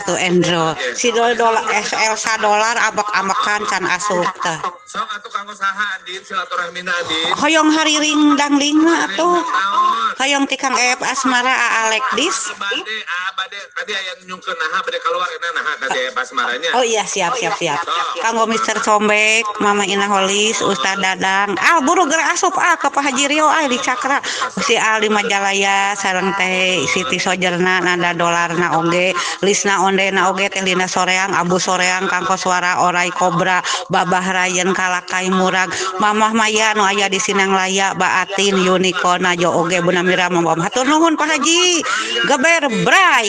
tuh Endro si dolar Elsa dolar abak-abakan can asup teh sok atuh kanggo saha Adin silaturahmina Adin hoyong hari ringdang lingna tuh hoyong tikang Asmara Alek dis bade tadi aya nyungkeun naha bade keluar naha tadi Asmaranya oh iya siap kanggo Mister Combek Mama Ina Holis Ustaz Dadang buru geura asup ke Pak Haji Rio di Cakra si Ali Majalaya sareng teh Siti Sojerna nada dolarna oge Lisna ondena oge teh Lina Soreang Abu Soreang Kangko Suara Orai Kobra Babah Rayen Kalakai Murag Mamah Maya nu aya di Sinang Laya Baatin Unicorn jo oge Bunamira Mambam hatur nuhun Pak Haji geber bray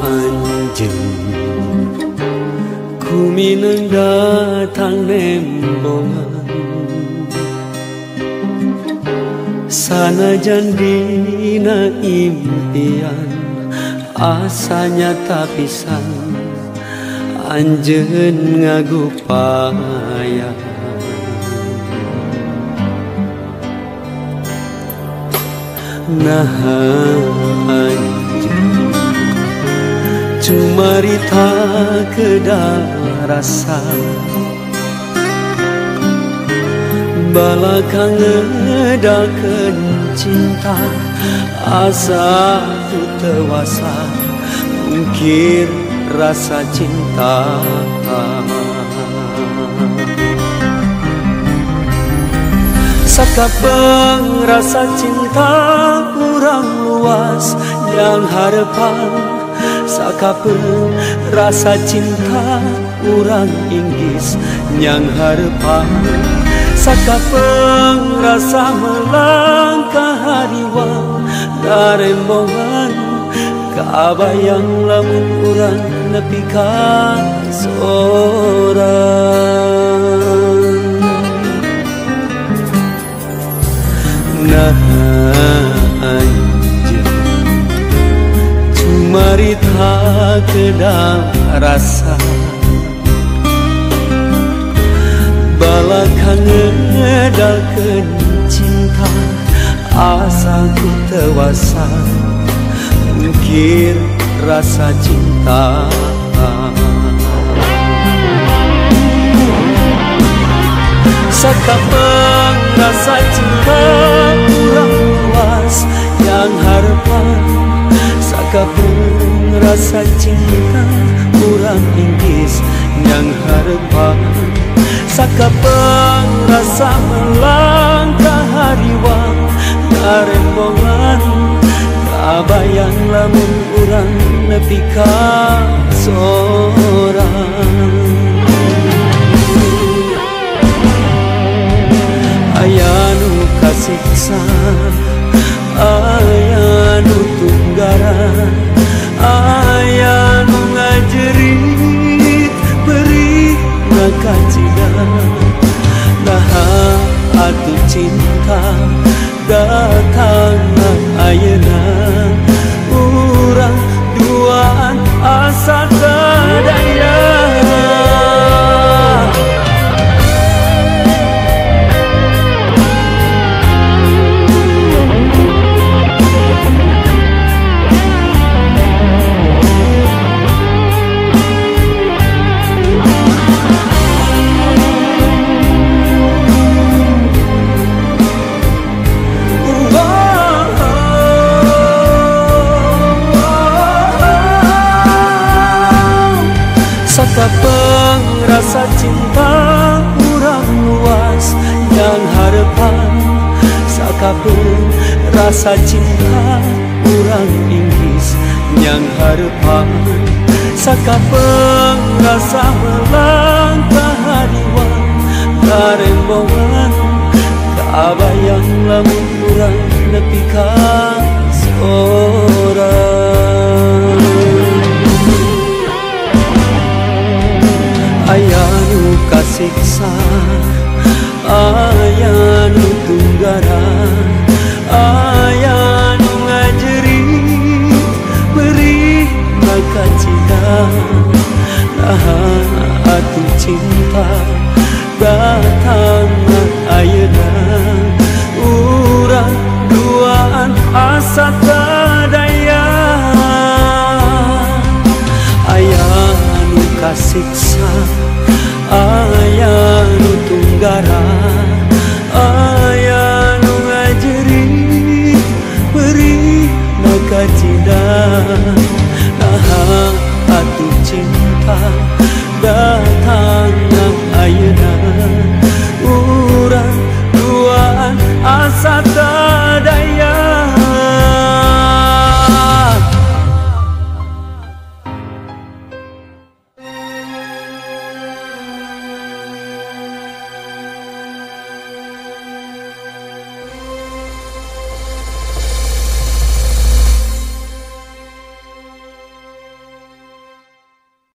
anjing kumineng datang nembongan sanajan dina impian asanya tapisan anjeun ngagupaya nah cumarita kedarasa balakang ngedakeun cinta asa tewasa mungkin rasa cinta sakapeng rasa cinta urang luas yang harapan sakapeng rasa cinta urang inggis yang harapan sakapeng rasa melangkah hariwang darembongan kabayang lamun urang nepi ka sorang nah marita kedang rasa balakang ngedakeun cinta asa ku tewasa mungkin rasa cinta sakapeng rasa cinta urang luas yang harapan sakapeng rasa cinta urang inggis yang harapan sakapeng rasa melangkah hariwang karembongan kabayang lamun urang nepi ka sorang aya nu kasiksa aya nu tunggaran aya nu ngajerit beri ngakacina naha atuh cinta datang ayeuna urang duaan asa sadaya sakapeng rasa cinta urang luas yang harapan sakapeng rasa cinta urang inggis yang harapan sakapeng rasa melangkah hariwang karembongan kabayang lamun urang nepi ka sorang kasiksa aya nu tunggaran aya nu ngajerit beri maka cinta nah atuh cinta datang ayeuna urang duaan asa tadaya aya nu kasiksa aya nu tunggaran aya nu ngajerit beri maka cinta nah atuh cinta